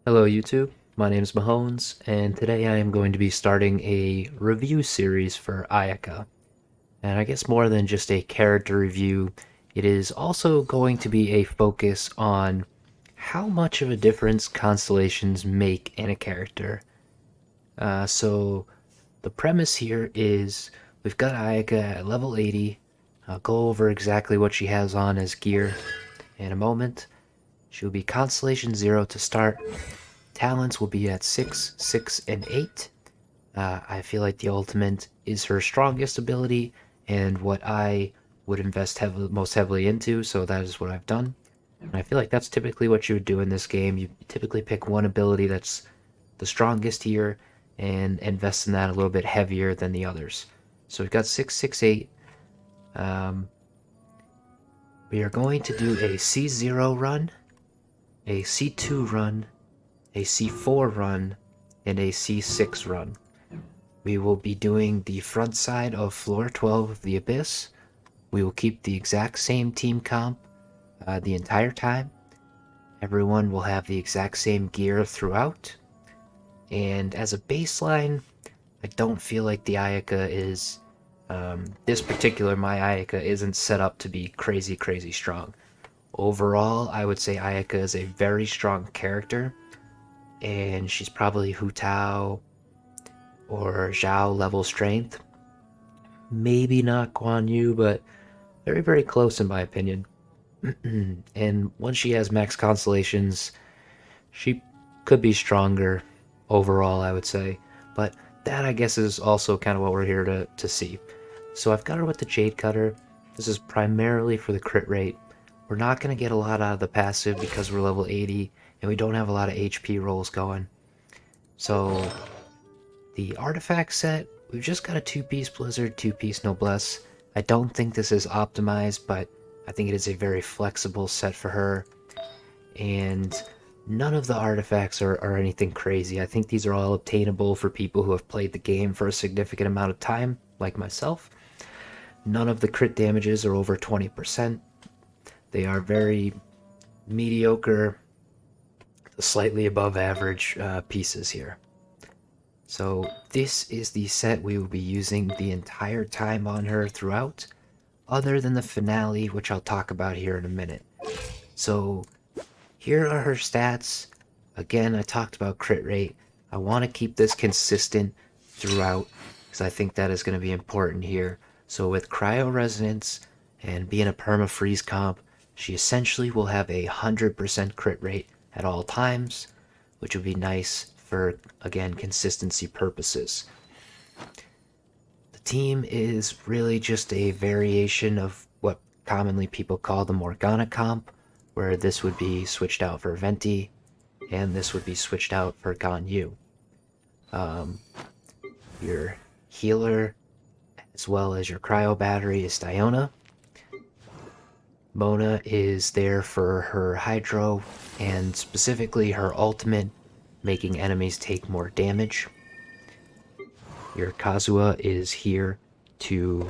Hello YouTube, my name is Mahones, and today I am going to be starting a review series for Ayaka. And I guess more than just a character review, it is also going to be a focus on how much of a difference constellations make in a character. So the premise here is we've got Ayaka at level 80. I'll go over exactly what she has on as gear in a moment. She'll be Constellation 0 to start. Talents will be at 6, 6, and 8. I feel like the ultimate is her strongest ability and what I would invest most heavily into, so that is what I've done. And I feel like that's typically what you would do in this game. You typically pick one ability that's the strongest here and invest in that a little bit heavier than the others. So we've got 6, 6, 8. Um, we are going to do a C0 run, a C2 run, a C4 run, and a C6 run. We will be doing the front side of floor 12 of the Abyss. We will keep the exact same team comp the entire time. Everyone will have the exact same gear throughout. And as a baseline, I don't feel like the Ayaka is. This particular my Ayaka isn't set up to be crazy, crazy strong. Overall, I would say Ayaka is a very strong character, and she's probably Hu Tao or Zhao level strength. Maybe not Guan Yu, but very, very close in my opinion. And once she has max constellations, she could be stronger overall, I would say. But that, I guess, is also kind of what we're here to see. So I've got her with the Jade Cutter. This is primarily for the crit rate. We're not going to get a lot out of the passive because we're level 80 and we don't have a lot of HP rolls going. So the artifact set, we've just got a 2-piece Blizzard, 2-piece Noblesse. I don't think this is optimized, but I think it is a very flexible set for her. And none of the artifacts are anything crazy. I think these are all obtainable for people who have played the game for a significant amount of time, like myself. None of the crit damages are over 20%. They are very mediocre, slightly above average pieces here. So this is the set we will be using the entire time on her throughout, other than the finale, which I'll talk about here in a minute. So here are her stats. Again, I talked about crit rate. I want to keep this consistent throughout because I think that is going to be important here. So with Cryo Resonance and being a perma-freeze comp, she essentially will have a 100% crit rate at all times, which would be nice for, again, consistency purposes. The team is really just a variation of what commonly people call the Morgana comp, where this would be switched out for Venti, and this would be switched out for Ganyu. Your healer, as well as your cryo battery, is Diona. Mona is there for her hydro, and specifically her ultimate, making enemies take more damage. Your Kazuha is here to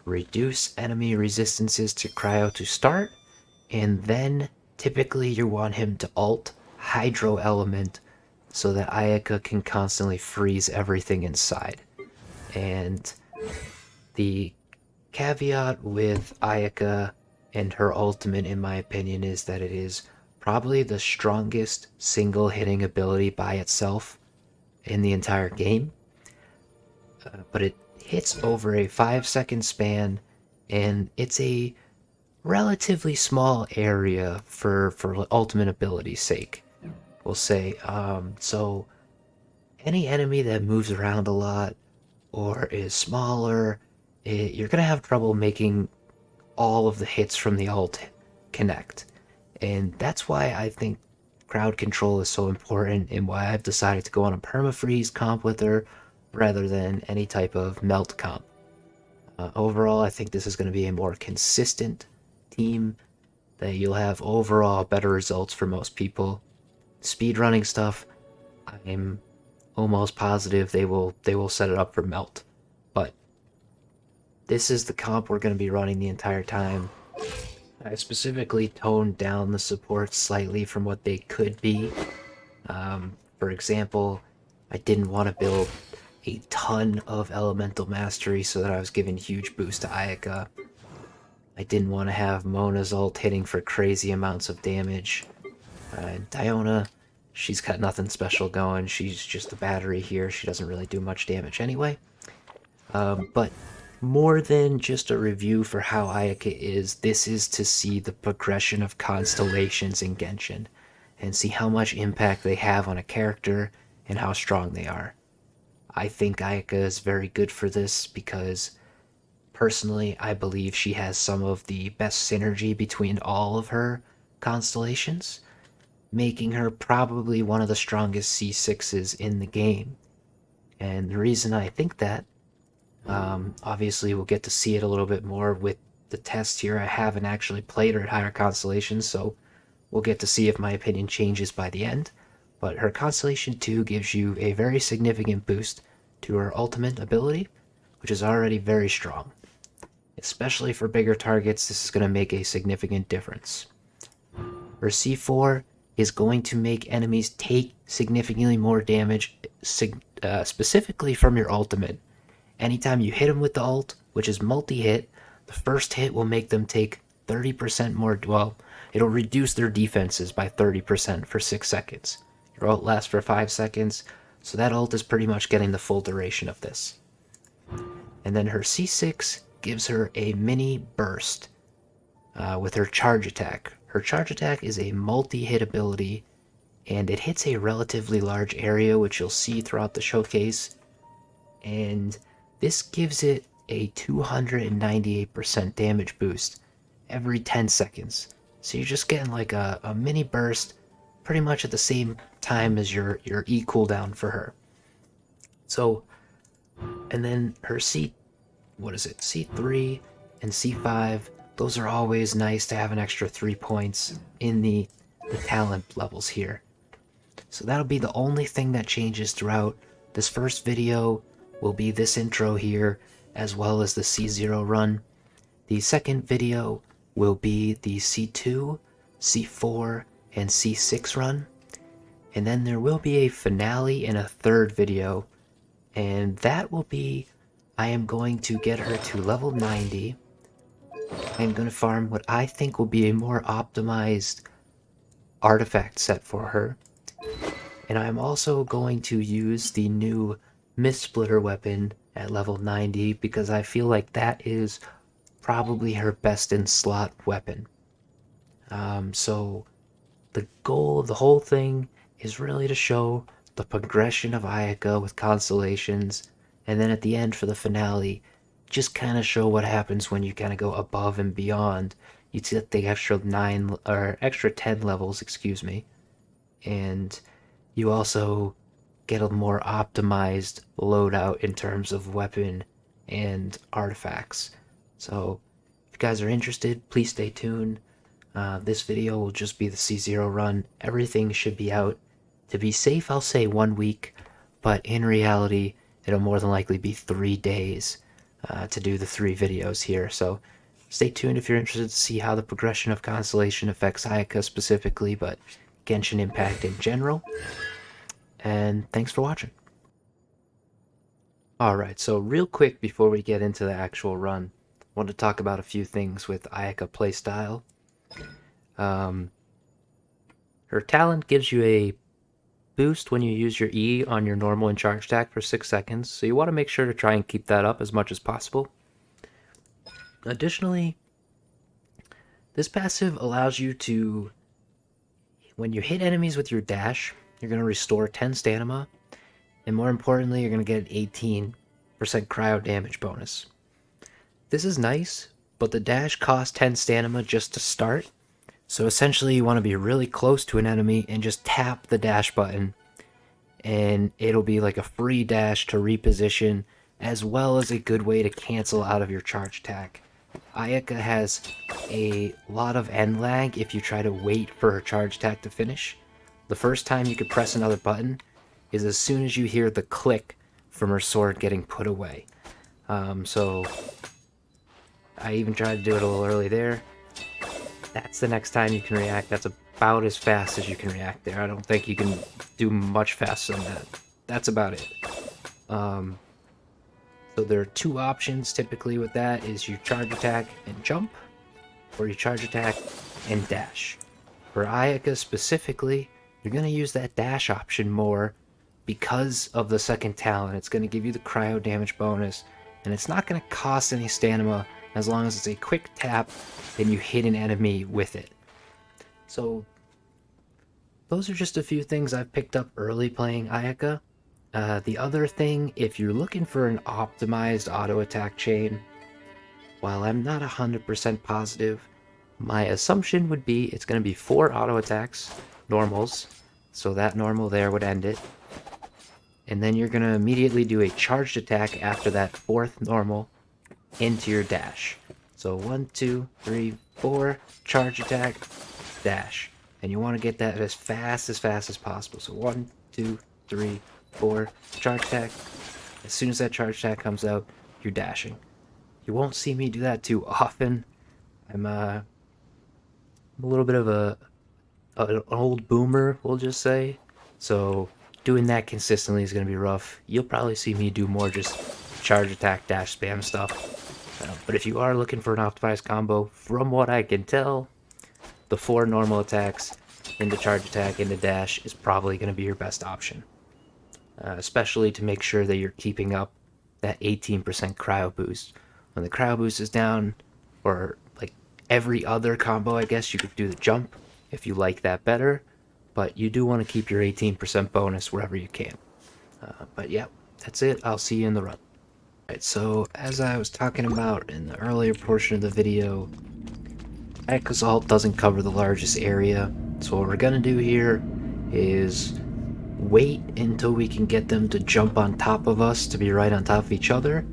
reduce enemy resistances to cryo to start, and then typically you want him to ult Hydro Element so that Ayaka can constantly freeze everything inside. And the caveat with Ayaka and her ultimate, in my opinion, is that it is probably the strongest single hitting ability by itself in the entire game. But it hits over a 5-second span, and it's a relatively small area for ultimate ability's sake, we'll say. So any enemy that moves around a lot or is smaller, you're gonna have trouble making all of the hits from the ult connect. And that's why I think crowd control is so important and why I've decided to go on a perma-freeze comp with her rather than any type of melt comp. Overall, I think this is going to be a more consistent team, that you'll have overall better results for most people. Speedrunning stuff, I'm almost positive they will set it up for melt. But this is the comp we're going to be running the entire time. I specifically toned down the supports slightly from what they could be, For example, I didn't want to build a ton of elemental mastery so that I was giving huge boost to Ayaka. I didn't want to have Mona's ult hitting for crazy amounts of damage. Diona, she's got nothing special going. She's just a battery here. She doesn't really do much damage anyway. But more than just a review for how Ayaka is, this is to see the progression of constellations in Genshin and see how much impact they have on a character and how strong they are. I think Ayaka is very good for this because personally I believe she has some of the best synergy between all of her constellations, making her probably one of the strongest C6s in the game. And the reason I think that, obviously we'll get to see it a little bit more with the test here. I haven't actually played her at higher constellations, so we'll get to see if my opinion changes by the end. But her Constellation 2 gives you a very significant boost to her ultimate ability, which is already very strong. Especially for bigger targets, this is going to make a significant difference. Her C4 is going to make enemies take significantly more damage, specifically from your ultimate. Anytime you hit them with the ult, which is multi-hit, the first hit will make them take 30% more, well, it'll reduce their defenses by 30% for 6 seconds. Your ult lasts for 5 seconds, so that ult is pretty much getting the full duration of this. And then her C6 gives her a mini burst with her charge attack. Her charge attack is a multi-hit ability, and it hits a relatively large area, which you'll see throughout the showcase. And this gives it a 298% damage boost every 10 seconds. So you're just getting like a mini burst pretty much at the same time as your E cooldown for her. So, and then her C3 and C5, those are always nice to have an extra 3 points in the talent levels here. So that'll be the only thing that changes throughout this first video. Will be this intro here, as well as the C0 run. The second video will be the C2, C4, and C6 run. And then there will be a finale in a third video, and that will be, I am going to get her to level 90. I'm going to farm what I think will be a more optimized artifact set for her. And I'm also going to use the new Mist Splitter weapon at level 90 because I feel like that is probably her best in slot weapon. So the goal of the whole thing is really to show the progression of Ayaka with Constellations, and then at the end for the finale, just kind of show what happens when you kind of go above and beyond. You get the extra 10 levels, excuse me, and you also get a more optimized loadout in terms of weapon and artifacts. So if you guys are interested, please stay tuned. This video will just be the C0 run. Everything should be out. To be safe, I'll say 1 week, but in reality, it'll more than likely be 3 days to do the 3 videos here. So stay tuned if you're interested to see how the progression of Constellation affects Ayaka specifically, but Genshin Impact in general. And thanks for watching. Alright, so real quick before we get into the actual run, I want to talk about a few things with Ayaka playstyle. Her talent gives you a boost when you use your E on your normal and charge attack for 6 seconds, so you want to make sure to try and keep that up as much as possible. Additionally, this passive allows you to, when you hit enemies with your dash, you're going to restore 10 stamina, and more importantly, you're going to get an 18% cryo damage bonus. This is nice, but the dash costs 10 stamina just to start, so essentially you want to be really close to an enemy and just tap the dash button, and it'll be like a free dash to reposition, as well as a good way to cancel out of your charge attack. Ayaka has a lot of end lag if you try to wait for her charge attack to finish. The first time you could press another button is as soon as you hear the click from her sword getting put away. So I even tried to do it a little early there. That's the next time you can react. That's about as fast as you can react there. I don't think you can do much faster than that. That's about it. So there are two options typically with that, is you charge attack and jump, or you charge attack and dash. For Ayaka specifically, you're going to use that dash option more because of the second talent. It's going to give you the cryo damage bonus, and it's not going to cost any stamina as long as it's a quick tap and you hit an enemy with it. So those are just a few things I've picked up early playing Ayaka. The other thing, if you're looking for an optimized auto attack chain, while I'm not 100% positive, my assumption would be it's going to be 4 auto attacks, normals, so that normal there would end it. And then you're going to immediately do a charged attack after that 4th normal into your dash. So 1, 2, 3, 4, charge attack, dash. And you want to get that as fast as possible. So 1, 2, 3, 4, charge attack. As soon as that charge attack comes out, you're dashing. You won't see me do that too often. I'm a little bit of an old boomer, we'll just say. So doing that consistently is going to be rough. You'll probably see me do more just charge attack, dash, spam stuff. But if you are looking for an optimized combo, from what I can tell, the 4 normal attacks into charge attack into dash is probably going to be your best option. Especially to make sure that you're keeping up that 18% cryo boost. When the cryo boost is down, or like every other combo, I guess you could do the jump if you like that better, but you do want to keep your 18% bonus wherever you can. But yeah, that's it. I'll see you in the run. Alright, so as I was talking about in the earlier portion of the video, Ayaka's ult doesn't cover the largest area, so what we're gonna do here is wait until we can get them to jump on top of us to be right on top of each other,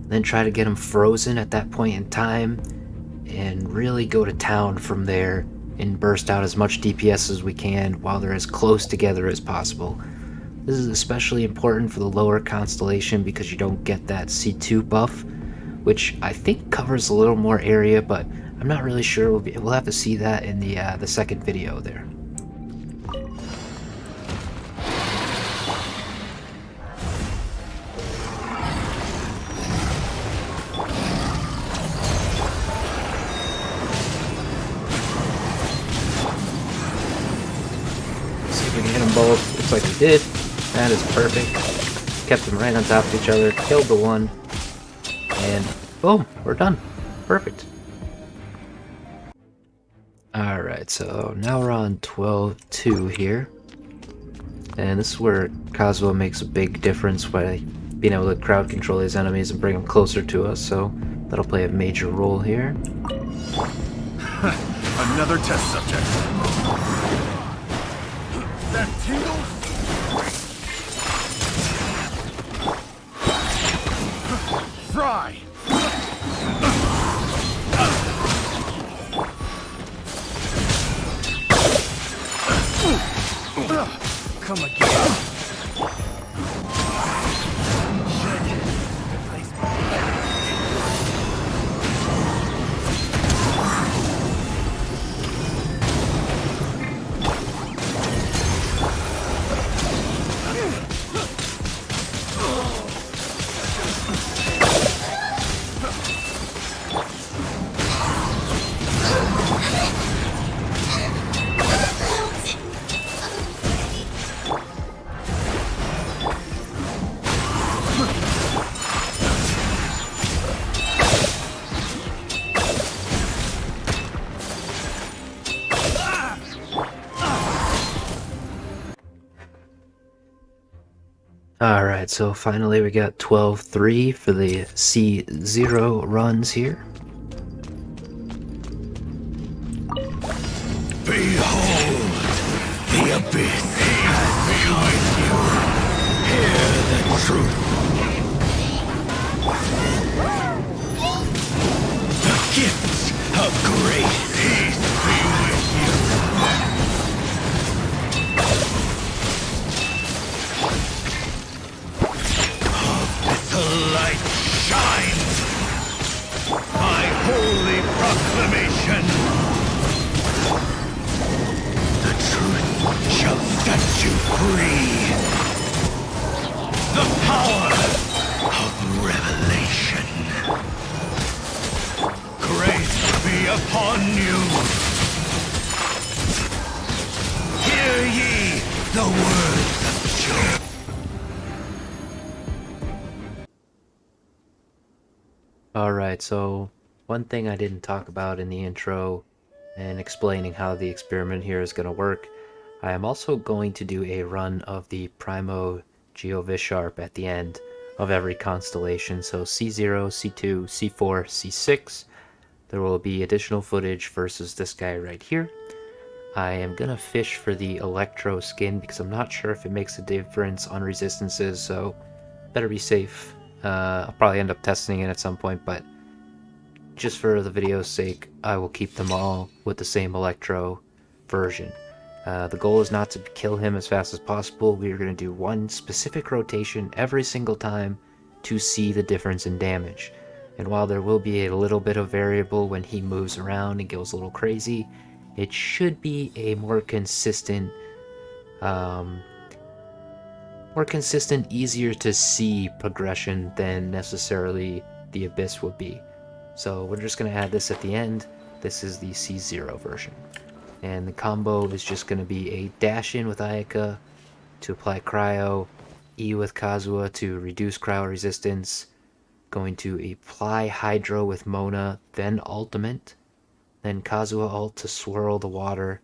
then try to get them frozen at that point in time, and really go to town from there and burst out as much DPS as we can while they're as close together as possible. This is especially important for the lower Constellation because you don't get that C2 buff, which I think covers a little more area, but I'm not really sure. We'll have to see that in the second video there. See if we can hit them both. Looks like we did. That is perfect. Kept them right on top of each other, killed the one, and boom, we're done. Perfect. Alright, so now we're on 12-2 here. And this is where Kazuo makes a big difference by being able to crowd control these enemies and bring them closer to us, so that'll play a major role here. Another test subject. That tingle? Fry! Come again. Alright, so finally we got 12-3 for the C0 runs here. Behold, the abyss has behind you. Hear the truth. The gifts of grace. Peace be with you. The light shines. My holy proclamation. set you free. The power of revelation. Grace be upon you. Hear ye the words of joy. Alright, so one thing I didn't talk about in the intro and explaining how the experiment here is going to work, I am also going to do a run of the Primo Geovishap at the end of every constellation. So C0, C2, C4, C6. There will be additional footage versus this guy right here. I am going to fish for the Electro skin because I'm not sure if it makes a difference on resistances, so better be safe. I'll probably end up testing it at some point, but just for the video's sake, I will keep them all with the same Electro version. The goal is not to kill him as fast as possible. We are going to do one specific rotation every single time to see the difference in damage. And while there will be a little bit of variable when he moves around and goes a little crazy, it should be a more consistent, easier to see progression than necessarily the Abyss would be. So we're just going to add this at the end. This is the C0 version. And the combo is just going to be a dash in with Ayaka to apply cryo, E with Kazuha to reduce cryo resistance, going to apply Hydro with Mona, then ultimate, then Kazuha ult to swirl the water,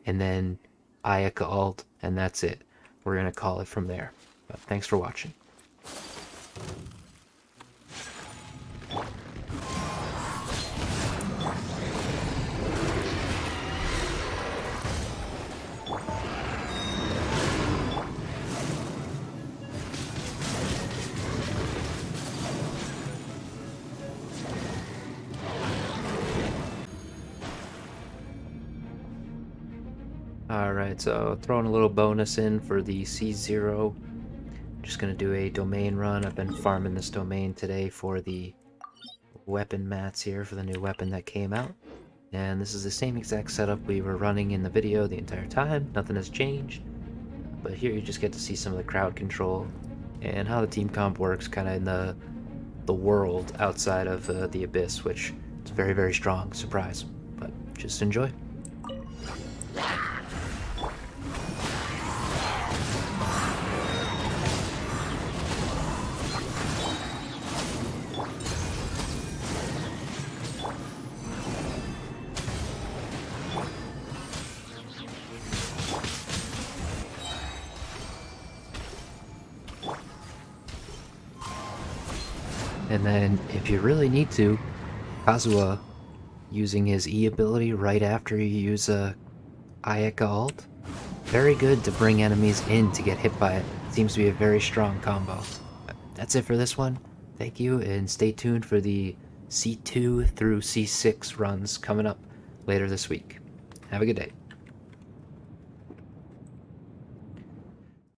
and then Ayaka ult, and that's it. We're going to call it from there. But thanks for watching. Alright, so throwing a little bonus in for the C0. Just gonna do a domain run. I've been farming this domain today for the weapon mats here for the new weapon that came out. And this is the same exact setup we were running in the video the entire time. Nothing has changed. But here you just get to see some of the crowd control and how the team comp works kind of in the world outside of the Abyss, which is very, very strong. Surprise. But just enjoy. And then, if you really need to, Kazuha, using his E ability right after you use a Ayaka ult, very good to bring enemies in to get hit by it. Seems to be a very strong combo. That's it for this one. Thank you, and stay tuned for the C2 through C6 runs coming up later this week. Have a good day.